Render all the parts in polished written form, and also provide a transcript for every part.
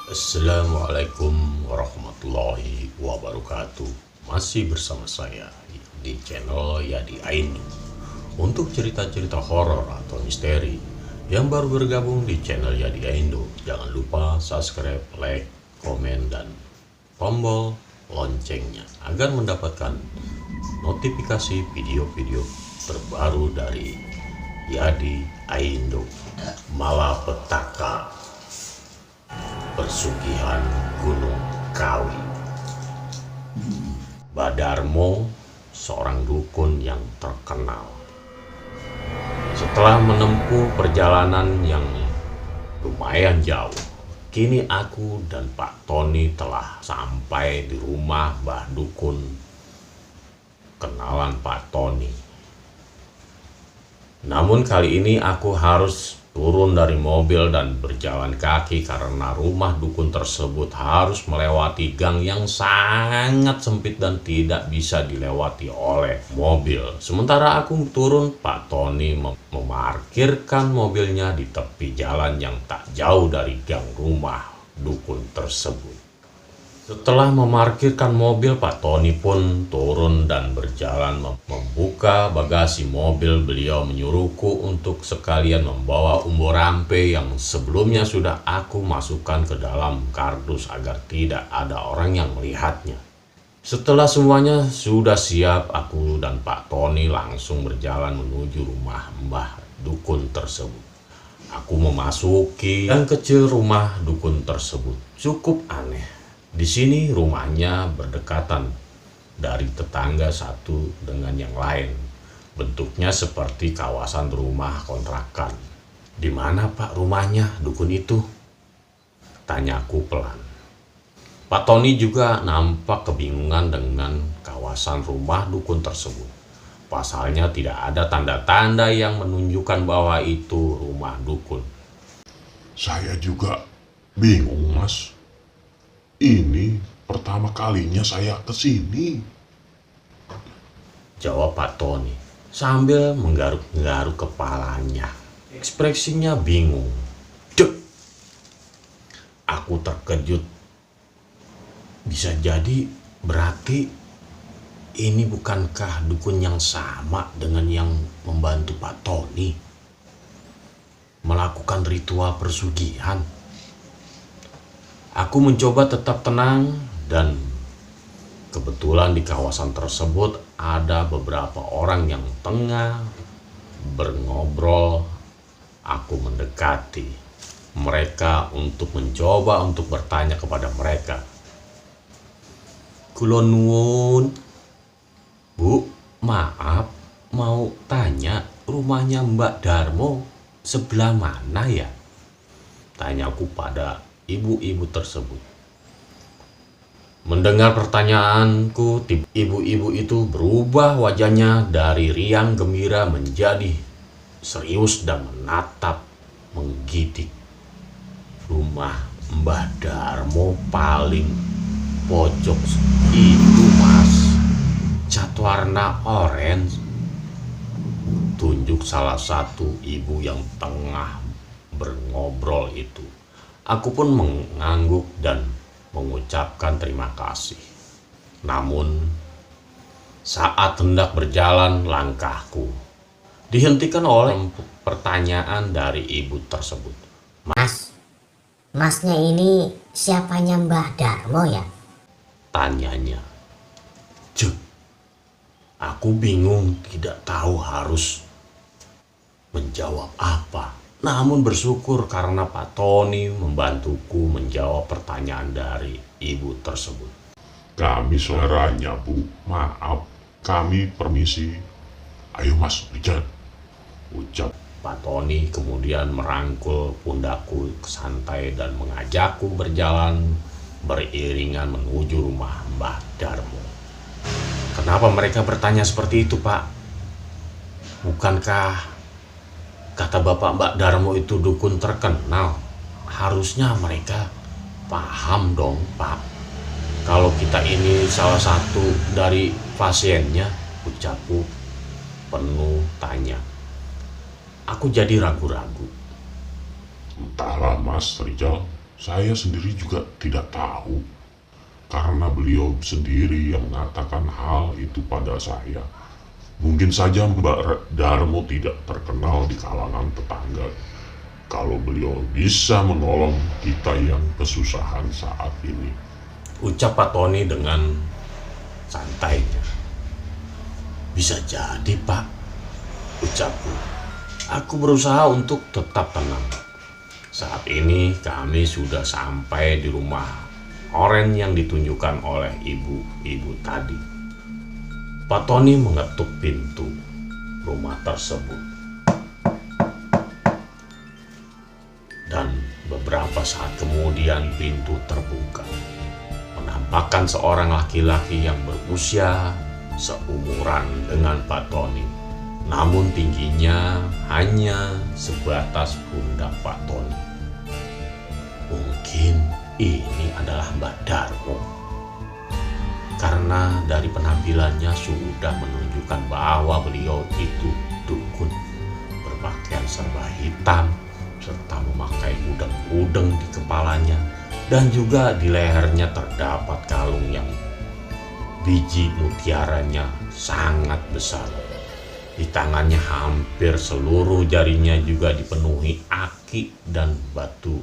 Assalamualaikum warahmatullahi wabarakatuh. Masih bersama saya di channel Yadi Aindu untuk cerita-cerita horor atau misteri. Yang baru bergabung di channel Yadi Aindu, jangan lupa subscribe, like, komen, dan tombol loncengnya agar mendapatkan notifikasi video-video terbaru dari Yadi Aindu. Malapetaka, Persugihan Gunung Kawi. Badarmo, seorang dukun yang terkenal. Setelah menempuh perjalanan yang lumayan jauh, kini aku dan Pak Tony telah sampai di rumah Mbah Dukun kenalan Pak Tony. Namun kali ini aku harus turun dari mobil dan berjalan kaki karena rumah dukun tersebut harus melewati gang yang sangat sempit dan tidak bisa dilewati oleh mobil. Sementara aku turun, Pak Tony memarkirkan mobilnya di tepi jalan yang tak jauh dari gang rumah dukun tersebut. Setelah memarkirkan mobil, Pak Tony pun turun dan berjalan membuka bagasi mobil. Beliau menyuruhku untuk sekalian membawa umbo rampe yang sebelumnya sudah aku masukkan ke dalam kardus agar tidak ada orang yang melihatnya. Setelah semuanya sudah siap, aku dan Pak Tony langsung berjalan menuju rumah Mbah Dukun tersebut. Aku memasuki gang kecil rumah dukun tersebut. Cukup aneh. Di sini rumahnya berdekatan dari tetangga satu dengan yang lain. Bentuknya seperti kawasan rumah kontrakan. Di mana Pak rumahnya dukun itu? Tanyaku pelan. Pak Tony juga nampak kebingungan dengan kawasan rumah dukun tersebut. Pasalnya tidak ada tanda-tanda yang menunjukkan bahwa itu rumah dukun. Saya juga bingung, Mas. Ini pertama kalinya saya kesini. Jawab Pak Tony sambil menggaruk-garuk kepalanya. Ekspresinya bingung. Dek! Aku terkejut. Bisa jadi berarti ini bukankah dukun yang sama dengan yang membantu Pak Tony melakukan ritual persugihan? Aku mencoba tetap tenang dan kebetulan di kawasan tersebut ada beberapa orang yang tengah berngobrol. Aku mendekati mereka untuk mencoba untuk bertanya kepada mereka. Kula nuwun, Bu, maaf, mau tanya rumahnya Mbak Darmo sebelah mana ya? Tanyaku pada ibu-ibu tersebut. Mendengar pertanyaanku, ibu-ibu itu berubah wajahnya dari riang gembira menjadi serius dan menatap menggidik. Rumah Mbah Darmo paling pojok itu, Mas. Cat warna orange. Tunjuk salah satu ibu yang tengah berngobrol itu. Aku pun mengangguk dan mengucapkan terima kasih. Namun, saat hendak berjalan, langkahku dihentikan oleh pertanyaan dari ibu tersebut. Masnya ini siapanya Mbah Darmo ya? Tanyanya. Cuk, aku bingung tidak tahu harus menjawab apa. Namun bersyukur karena Pak Tony membantuku menjawab pertanyaan dari ibu tersebut. Kami saudaranya, Bu. Maaf, kami permisi. Ayo, Mas, Richard. Ucap Pak Tony kemudian merangkul pundakku santai dan mengajakku berjalan beriringan menuju rumah Mbah Darmo. Kenapa mereka bertanya seperti itu, Pak? Bukankah kata Bapak Mbak Darmo itu dukun terkenal? Harusnya mereka paham dong, Pak. Kalau kita ini salah satu dari pasiennya, ucapku penuh tanya. Aku jadi ragu-ragu. Entahlah, Mas Rizal. Saya sendiri juga tidak tahu, karena beliau sendiri yang mengatakan hal itu pada saya. Mungkin saja Mbak Darmo tidak terkenal di kalangan tetangga kalau beliau bisa menolong kita yang kesusahan saat ini. Ucap Pak Tony dengan santainya. Bisa jadi, Pak, ucapku. Aku berusaha untuk tetap tenang. Saat ini kami sudah sampai di rumah oren yang ditunjukkan oleh ibu-ibu tadi. Pak Tony mengetuk pintu rumah tersebut. Dan beberapa saat kemudian pintu terbuka, menampakkan seorang laki-laki yang berusia seumuran dengan Pak Tony. Namun tingginya hanya sebatas pundak Pak Tony. Mungkin ini adalah Mbak Darmo, karena dari penampilannya sudah menunjukkan bahwa beliau itu dukun, berpakaian serba hitam, serta memakai udeng-udeng di kepalanya, dan juga di lehernya terdapat kalung yang biji mutiaranya sangat besar. Di tangannya hampir seluruh jarinya juga dipenuhi aki dan batu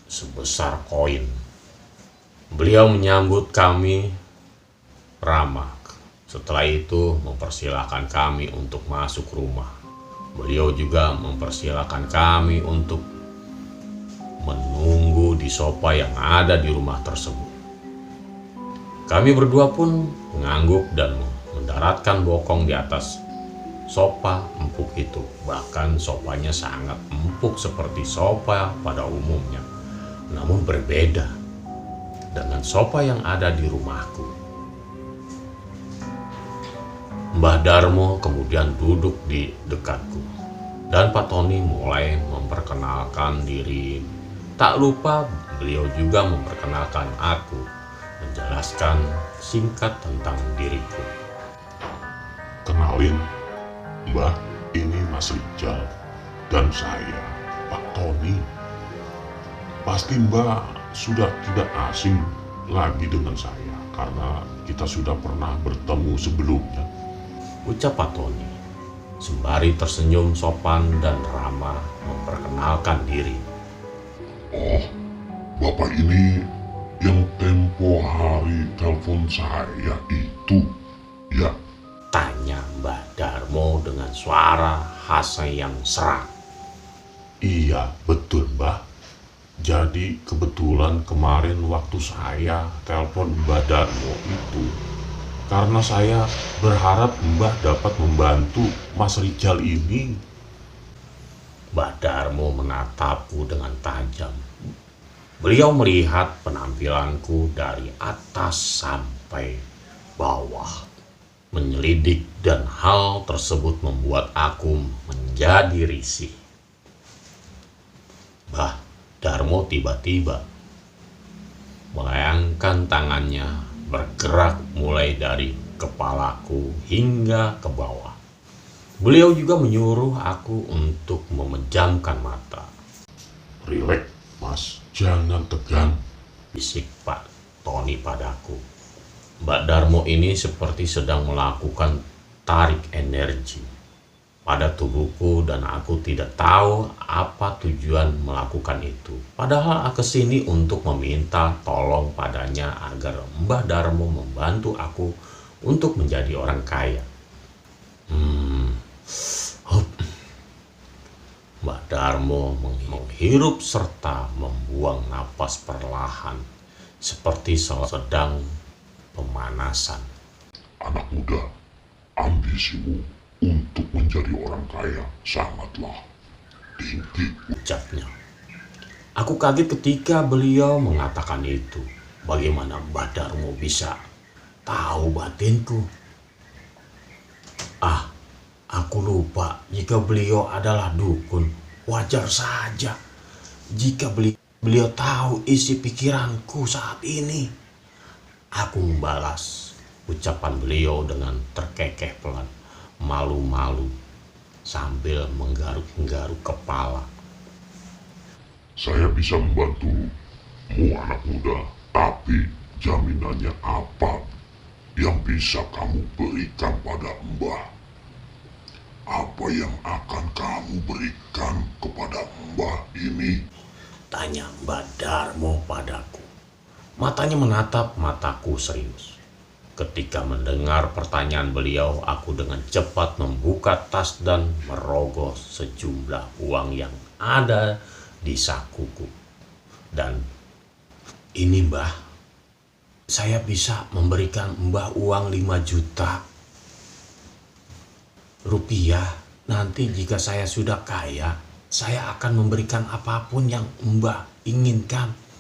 sebesar koin. Beliau menyambut kami ramah. Setelah itu mempersilahkan kami untuk masuk rumah. Beliau juga mempersilahkan kami untuk menunggu di sofa yang ada di rumah tersebut. Kami berdua pun mengangguk dan mendaratkan bokong di atas sofa empuk itu. Bahkan sofanya sangat empuk seperti sofa pada umumnya, namun berbeda dengan sofa yang ada di rumahku. Mbah Darmo kemudian duduk di dekatku, dan Pak Tony mulai memperkenalkan diri. Tak lupa beliau juga memperkenalkan aku, menjelaskan singkat tentang diriku. Kenalin, Mbah, ini Mas Rijal, dan saya, Pak Tony. Pasti Mbah sudah tidak asing lagi dengan saya, karena kita sudah pernah bertemu sebelumnya. Ucap Pak Tony, sembari tersenyum sopan dan ramah memperkenalkan diri. Oh, Bapak ini yang tempo hari telepon saya itu, ya? Tanya Mbah Darmo dengan suara khas yang serak. Iya, betul Mbah. Jadi kebetulan kemarin waktu saya telepon Mbah Darmo itu, karena saya berharap Mbah dapat membantu Mas Rijal ini. Mbah Darmo menatapku dengan tajam. Beliau melihat penampilanku dari atas sampai bawah, menyelidik, dan hal tersebut membuat aku menjadi risih. Mbah Darmo tiba-tiba melayangkan tangannya, bergerak mulai dari kepalaku hingga ke bawah. Beliau juga menyuruh aku untuk memejamkan mata. Rileks, Mas, jangan tegang. Bisik Pak Tony padaku. Mbak Darmo ini seperti sedang melakukan tarik energi pada tubuhku, dan aku tidak tahu apa tujuan melakukan itu. Padahal aku kesini untuk meminta tolong padanya agar Mbah Darmo membantu aku untuk menjadi orang kaya. Mbah Darmo menghirup serta membuang napas perlahan, seperti sedang pemanasan. Anak muda, ambisimu untuk menjadi orang kaya sangatlah tinggi, ucapnya. Aku kaget ketika beliau mengatakan itu. Bagaimana Mbah Darmo bisa tahu batinku? Aku lupa jika beliau adalah dukun. Wajar saja jika beliau tahu isi pikiranku saat ini. Aku membalas ucapan beliau dengan terkekeh pelan, malu-malu, sambil menggaruk-garuk kepala. Saya bisa membantu anak muda, tapi jaminannya apa yang bisa kamu berikan pada Mbah? Apa yang akan kamu berikan kepada Mbah ini? Tanya Mbah Darmo padaku. Matanya menatap mataku serius. Ketika mendengar pertanyaan beliau, aku dengan cepat membuka tas dan merogoh sejumlah uang yang ada di sakuku. Dan ini Mbah, saya bisa memberikan Mbah uang 5 juta rupiah. Nanti jika saya sudah kaya, saya akan memberikan apapun yang Mbah inginkan.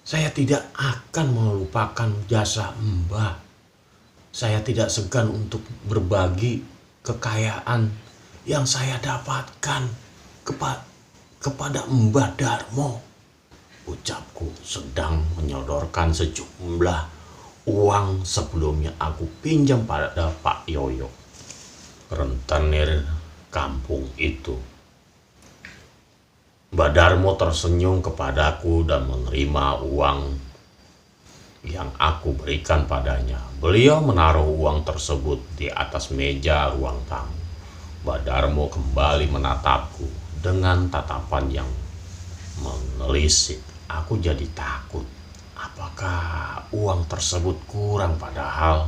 Saya tidak akan melupakan jasa Mbah. Saya tidak segan untuk berbagi kekayaan yang saya dapatkan kepada Mbah Darmo. Ucapku sedang menyodorkan sejumlah uang sebelumnya aku pinjam pada Pak Yoyo, rentenir kampung itu. Mbah Darmo tersenyum kepadaku dan menerima uang yang aku berikan padanya. Beliau menaruh uang tersebut di atas meja ruang tamu. Mbah Darmo kembali menatapku dengan tatapan yang menelisik. Aku jadi takut. Apakah uang tersebut kurang, padahal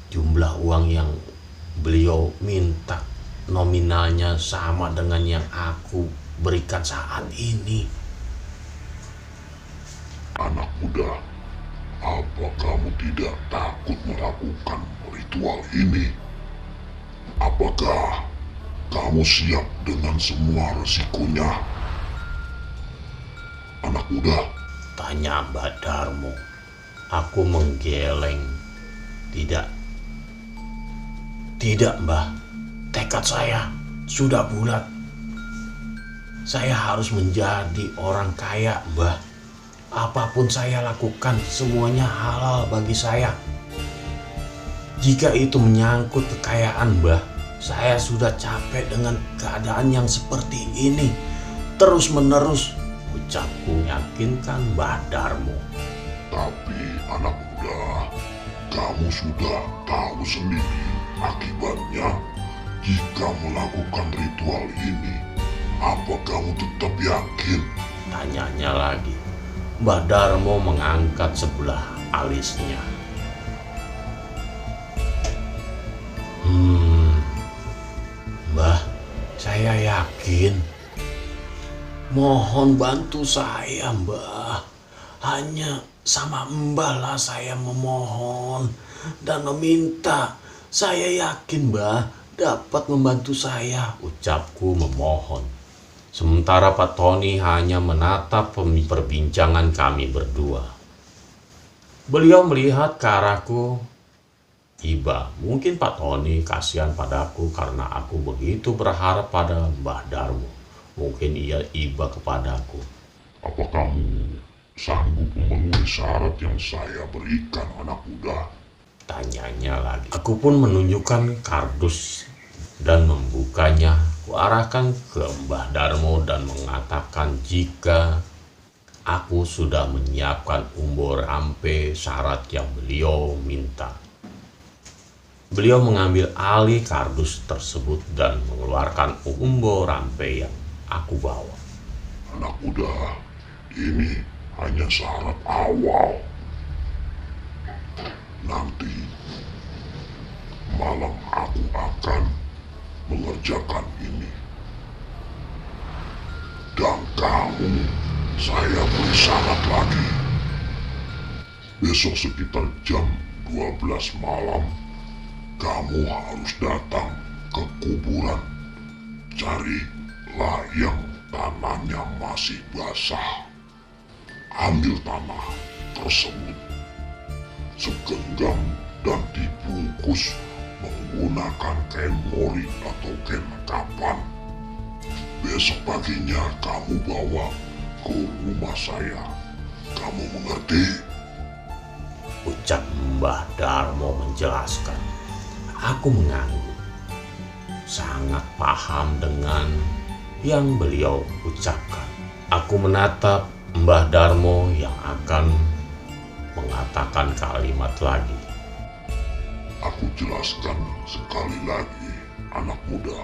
jumlah uang yang beliau minta nominalnya sama dengan yang aku berikan saat ini. Anak muda, apa kamu tidak takut melakukan ritual ini? Apakah kamu siap dengan semua resikonya? Anak muda, Tanya Mbah Darmo. Aku menggeleng. Tidak Mbah, tekad saya sudah bulat. Saya harus menjadi orang kaya, Mbah. Apapun saya lakukan, semuanya halal bagi saya. Jika itu menyangkut kekayaan, Mbah, saya sudah capek dengan keadaan yang seperti ini. Terus-menerus, ucapku yakinkan Mbah Darmo. tapi anak muda, kamu sudah tahu sendiri akibatnya jika melakukan ritual ini. Apa kamu tetap yakin? Tanyanya lagi. Mbah Darmo mengangkat sebelah alisnya. Mbah, saya yakin. Mohon bantu saya, Mbah. Hanya sama Mbah lah saya memohon dan meminta. Saya yakin Mbah dapat membantu saya, ucapku memohon. Sementara Pak Tony hanya menatap perbincangan kami berdua. Beliau melihat ke arahku. Iba, mungkin Pak Tony kasihan padaku karena aku begitu berharap pada Mbah Darmo. Mungkin ia iba kepadaku. Apa kamu sanggup memenuhi syarat yang saya berikan, anak muda? Tanyanya lagi. Aku pun menunjukkan kardus dan membukanya. Kuarahkan ke Mbah Darmo dan mengatakan jika aku sudah menyiapkan umbo rampe syarat yang beliau minta. Beliau mengambil alih kardus tersebut dan mengeluarkan umbo rampe yang aku bawa. Anak muda, ini hanya syarat awal. Nanti malam aku akan mengerjakan ini. Dan kamu, saya beri syarat lagi. Besok sekitar jam 12 malam, kamu harus datang ke kuburan. Carilah yang tanahnya masih basah. Ambil tanah tersebut segenggam dan dibungkus menggunakan kain mori atau kain kapan. Besok paginya kamu bawa ke rumah saya. Kamu mengerti? Ucap Mbah Darmo menjelaskan. Aku mengangguk. Sangat paham dengan yang beliau ucapkan. Aku menatap Mbah Darmo yang akan mengatakan kalimat lagi. Aku jelaskan sekali lagi, anak muda.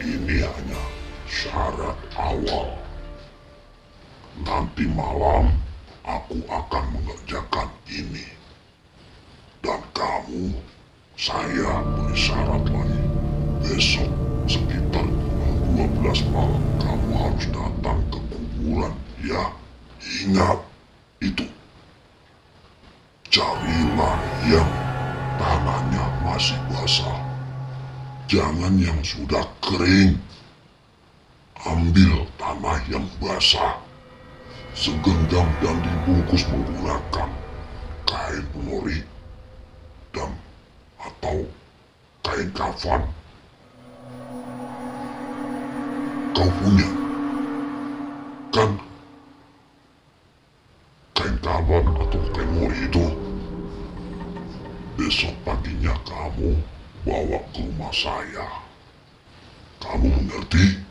Ini hanya syarat awal. Nanti malam aku akan mengerjakan ini. Dan kamu, saya beri syarat lagi. Besok sekitar jam 12 malam kamu harus datang ke kuburan, ya. Ingat itu. Carilah yang tanahnya masih basah. Jangan yang sudah kering. Ambil tanah yang basah, segenggam dan dibungkus menggunakan kain penori dan atau kain kafan. Kau punya kan kain kafan atau kain penori itu? Besok paginya kamu bawa ke rumah saya. Kamu mengerti?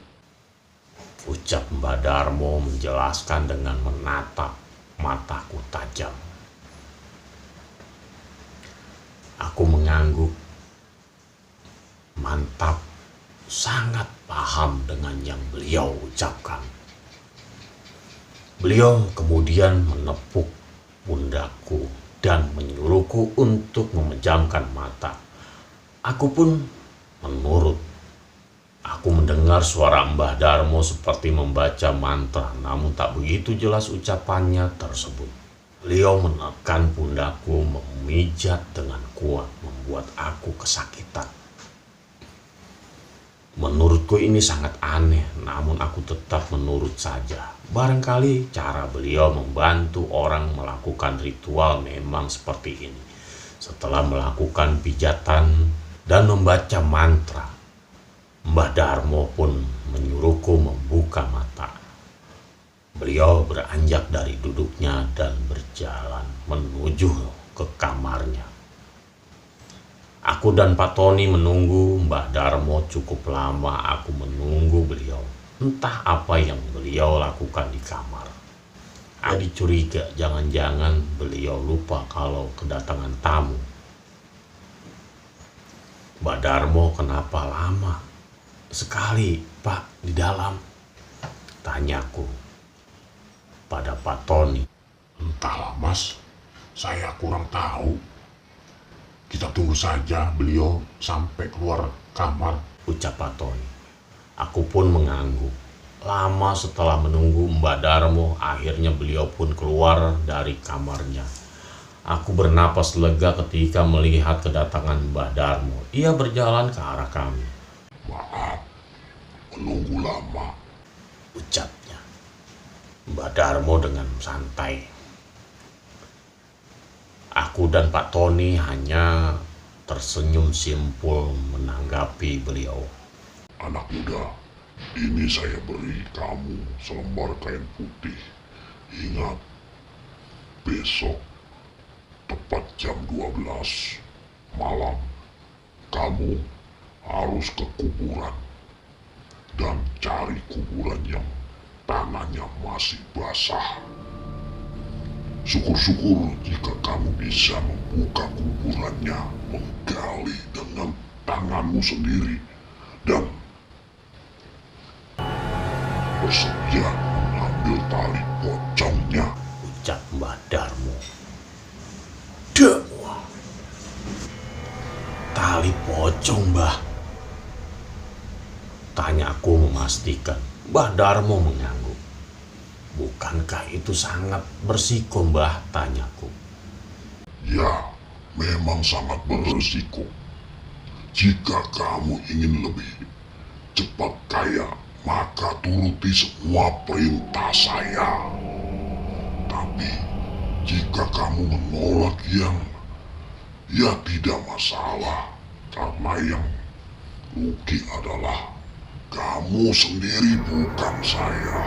Ucap Mbah Darmo menjelaskan dengan menatap mataku tajam. Aku mengangguk. Mantap, sangat paham dengan yang beliau ucapkan. Beliau kemudian menepuk pundakku dan menyuruhku untuk memejamkan mata. Aku pun menurut. Aku mendengar suara Mbah Darmo seperti membaca mantra, namun tak begitu jelas ucapannya tersebut. Beliau menekan pundakku, memijat dengan kuat, membuat aku kesakitan. Menurutku ini sangat aneh, namun aku tetap menurut saja. Barangkali cara beliau membantu orang melakukan ritual memang seperti ini. Setelah melakukan pijatan dan membaca mantra, Mbah Darmo pun menyuruhku membuka mata. Beliau beranjak dari duduknya dan berjalan menuju ke kamarnya. Aku dan Pak Tony menunggu Mbah Darmo cukup lama. Aku menunggu beliau. Entah apa yang beliau lakukan di kamar. Aku curiga jangan-jangan beliau lupa kalau kedatangan tamu. Mbah Darmo kenapa lama sekali, Pak, di dalam? Tanyaku pada Pak Tony. Entahlah mas, saya kurang tahu. Kita tunggu saja beliau sampai keluar kamar. Ucap Pak Tony. Aku pun mengangguk. Lama setelah menunggu Mbah Darmo, akhirnya beliau pun keluar dari kamarnya. Aku bernapas lega ketika melihat kedatangan Mbah Darmo. Ia berjalan ke arah kami. Maaf, menunggu lama. Ucapnya. Mbah Darmo dengan santai. Aku dan Pak Tony hanya tersenyum simpul menanggapi beliau. Anak muda, ini saya beri kamu selembar kain putih. Ingat, besok tepat jam 12 malam kamu harus ke kuburan dan cari kuburan yang tanahnya masih basah. Syukur-syukur jika kamu bisa membuka kuburannya, menggali dengan tanganmu sendiri dan bersedia mengambil tali pocongnya. Ucap Mbah Darmo. Dek, tali pocong, Mbah? Tanyaku memastikan. Mbah Darmo mengangguk. Bukankah itu sangat bersiko, Mbah? Tanyaku. Ya, memang sangat berisiko. Jika kamu ingin lebih cepat kaya, maka turuti semua perintah saya. Tapi, jika kamu menolak ya tidak masalah. Karena yang rugi adalah kamu sendiri, bukan saya.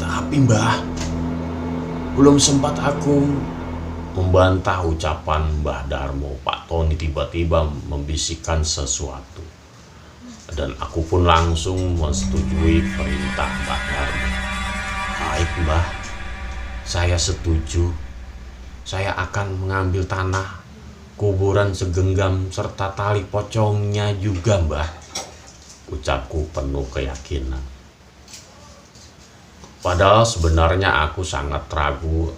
Tapi Mbah, belum sempat aku membantah ucapan Mbah Darmo. Pak Tony tiba-tiba membisikkan sesuatu. Dan aku pun langsung menyetujui perintah Mbak Darmo. Baik Mbah, saya setuju. Saya akan mengambil tanah, kuburan segenggam serta tali pocongnya juga Mbah, ucapku penuh keyakinan. Padahal sebenarnya aku sangat ragu.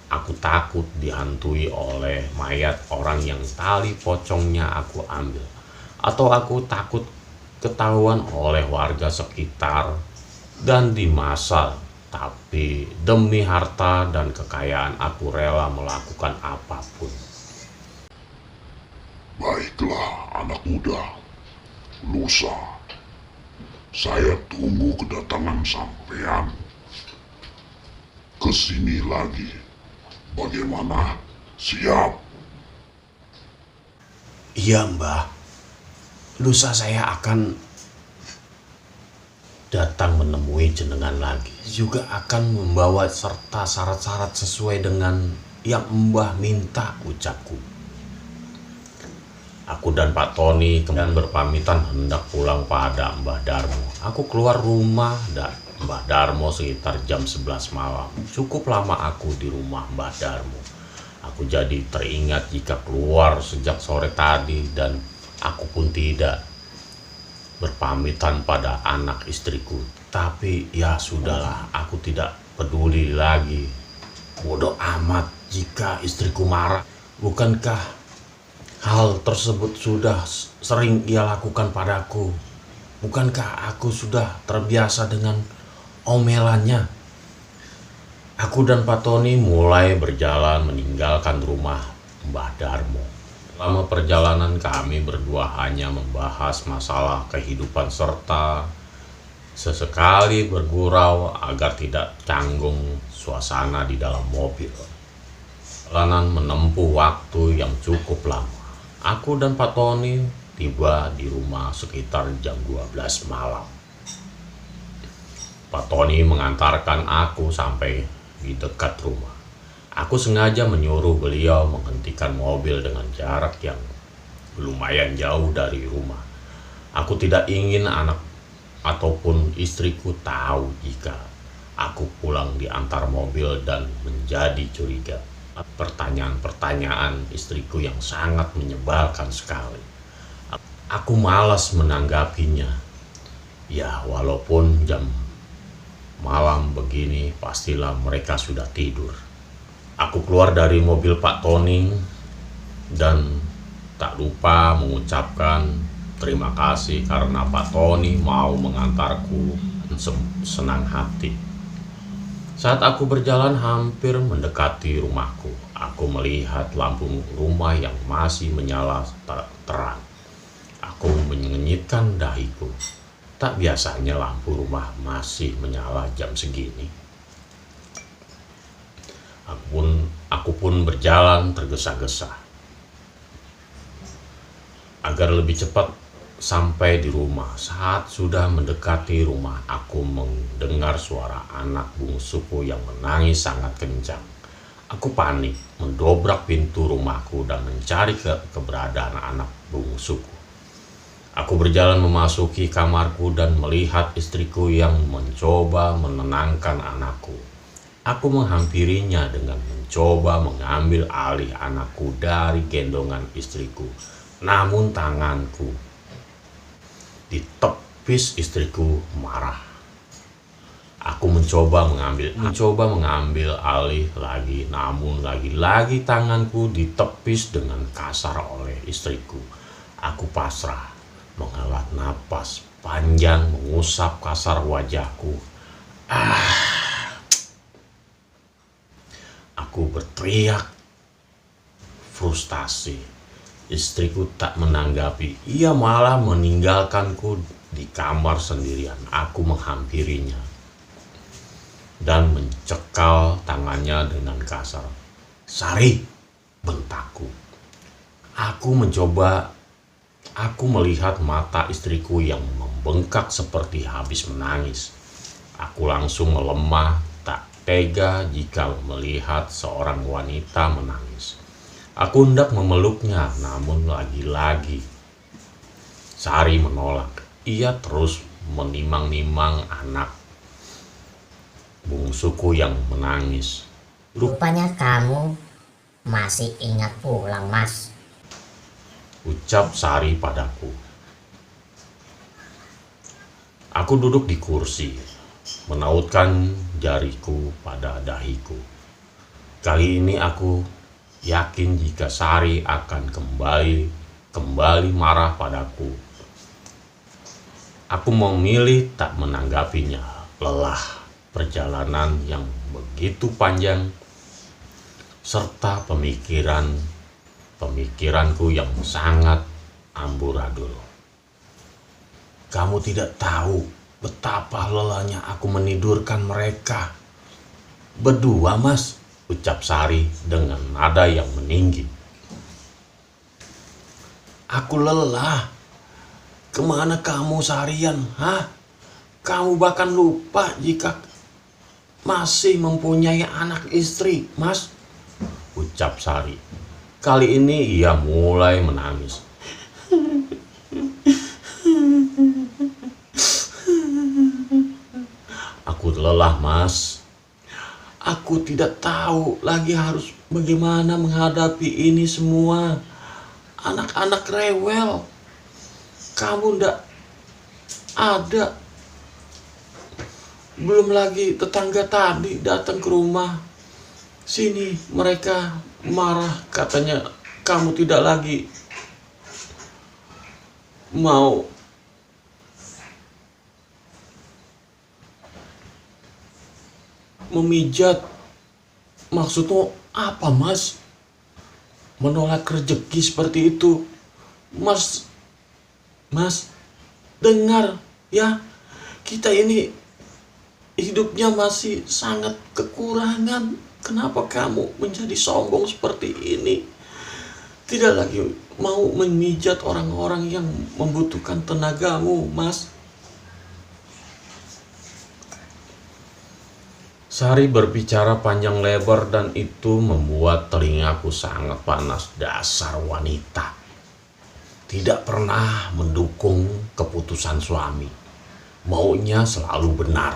Aku takut dihantui oleh mayat orang yang tali pocongnya aku ambil. Atau aku takut ketahuan oleh warga sekitar dan dimasal. Tapi demi harta dan kekayaan aku rela melakukan apapun. Baiklah anak muda, lusa saya tunggu kedatangan sampean ke sini lagi. Bagaimana? Siap? Iya Mbah, lusa saya akan datang menemui jenengan lagi. Juga akan membawa serta syarat-syarat sesuai dengan yang Mbah minta, ucapku. Aku dan Pak Tony kemudian berpamitan hendak pulang pada Mbah Darmo. Aku keluar rumah dan Mbah Darmo sekitar jam 11 malam. Cukup lama aku di rumah Mbah Darmo. Aku jadi teringat jika keluar sejak sore tadi dan aku pun tidak berpamitan pada anak istriku. Tapi ya sudahlah, aku tidak peduli lagi. Bodoh amat jika istriku marah. Bukankah hal tersebut sudah sering ia lakukan padaku? Bukankah aku sudah terbiasa dengan omelannya? Aku dan Pak Tony mulai berjalan meninggalkan rumah Mbah Darmo. Selama perjalanan kami berdua hanya membahas masalah kehidupan serta sesekali bergurau agar tidak canggung suasana di dalam mobil. Perjalanan menempuh waktu yang cukup lama. Aku dan Pak Tony tiba di rumah sekitar jam 12 malam. Pak Tony mengantarkan aku sampai di dekat rumah. Aku sengaja menyuruh beliau menghentikan mobil dengan jarak yang lumayan jauh dari rumah. Aku tidak ingin anak ataupun istriku tahu jika aku pulang di antar mobil dan menjadi curiga. Pertanyaan-pertanyaan istriku yang sangat menyebalkan sekali. Aku malas menanggapinya. Ya, walaupun jam malam begini pastilah mereka sudah tidur. Aku keluar dari mobil Pak Tony dan tak lupa mengucapkan terima kasih karena Pak Tony mau mengantarku senang hati. Saat aku berjalan hampir mendekati rumahku, aku melihat lampu rumah yang masih menyala terang. Aku mengenyitkan dahiku. Tak biasanya lampu rumah masih menyala jam segini. Aku pun berjalan tergesa-gesa. Agar lebih cepat sampai di rumah. Saat sudah mendekati rumah, aku mendengar suara anak bungsuku yang menangis sangat kencang. Aku panik, mendobrak pintu rumahku dan mencari keberadaan anak bungsuku. Aku berjalan memasuki kamarku dan melihat istriku yang mencoba menenangkan anakku. Aku menghampirinya dengan mencoba mengambil alih anakku dari gendongan istriku. Namun tanganku ditepis istriku marah. Aku mencoba mengambil alih lagi, namun lagi-lagi tanganku ditepis dengan kasar oleh istriku. Aku pasrah, menghela napas panjang, mengusap kasar wajahku. Aku berteriak frustasi. Istriku tak menanggapi, ia malah meninggalkanku di kamar sendirian. Aku menghampirinya dan mencekal tangannya dengan kasar. "Sari," bentakku. Aku melihat mata istriku yang membengkak seperti habis menangis. Aku langsung melemah, tak tega jika melihat seorang wanita menangis. Aku hendak memeluknya, namun lagi-lagi Sari menolak. Ia terus menimang-nimang anak bungsuku yang menangis. Rupanya kamu masih ingat pulang, Mas. Ucap Sari padaku. Aku duduk di kursi, menautkan jariku pada dahiku. Kali ini aku yakin jika Sari akan kembali marah padaku. Aku memilih tak menanggapinya. Lelah perjalanan yang begitu panjang serta pemikiranku yang sangat amburadul. Kamu tidak tahu betapa lelahnya aku menidurkan mereka berdua, Mas, ucap Sari dengan nada yang meninggi. Aku lelah. Kemana kamu seharian, hah? Kamu bahkan lupa jika masih mempunyai anak istri, Mas, ucap Sari. Kali ini ia mulai menangis. Aku lelah, Mas. Aku tidak tahu lagi harus bagaimana menghadapi ini semua. Anak-anak rewel. Kamu ndak ada. Belum lagi tetangga tadi datang ke rumah sini, mereka marah, katanya kamu tidak lagi mau memijat. Maksudmu apa, Mas? Menolak rezeki seperti itu? Mas, dengar ya, kita ini hidupnya masih sangat kekurangan. Kenapa kamu menjadi sombong seperti ini? Tidak lagi mau memijat orang-orang yang membutuhkan tenagamu, Mas. Sari berbicara panjang lebar dan itu membuat telingaku sangat panas. Dasar wanita. Tidak pernah mendukung keputusan suami. Maunya selalu benar.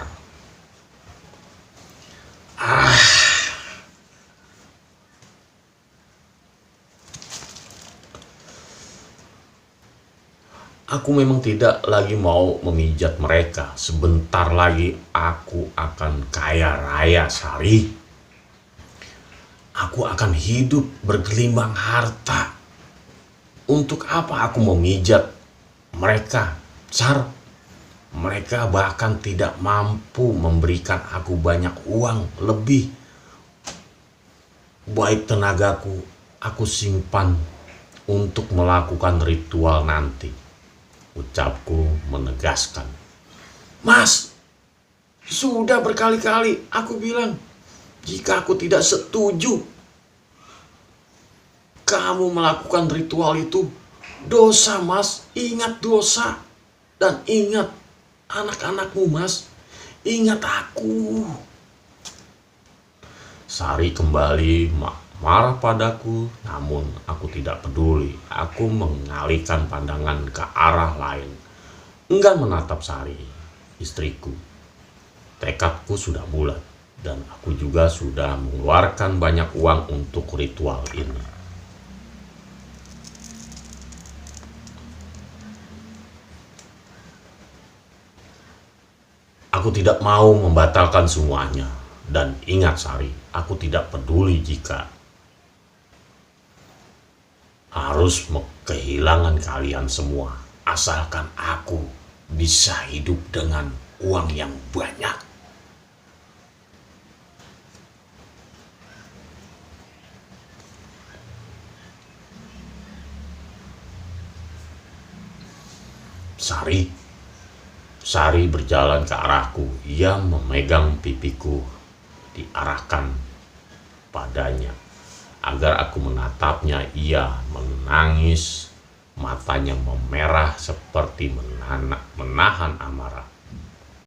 Aku memang tidak lagi mau memijat mereka. Sebentar lagi aku akan kaya raya, Sari. Aku akan hidup bergelimbang harta. Untuk apa aku memijat mereka, Sar? Mereka bahkan tidak mampu memberikan aku banyak uang lebih. Baik tenagaku, aku simpan untuk melakukan ritual nanti, ucapku menegaskan. Mas, sudah berkali-kali aku bilang, jika aku tidak setuju kamu melakukan ritual itu, dosa, Mas. Ingat dosa. Dan ingat anak-anakmu, Mas. Ingat aku. Sari kembali marah padaku, namun aku tidak peduli. Aku mengalihkan pandangan ke arah lain. Enggan menatap Sari, istriku. Tekadku sudah bulat, dan aku juga sudah mengeluarkan banyak uang untuk ritual ini. Aku tidak mau membatalkan semuanya. Dan ingat, Sari, aku tidak peduli jika harus kehilangan kalian semua. Asalkan aku bisa hidup dengan uang yang banyak. Sari berjalan ke arahku. Ia memegang pipiku, diarahkan padanya agar aku menatapnya. Ia menangis, matanya memerah seperti menahan amarah.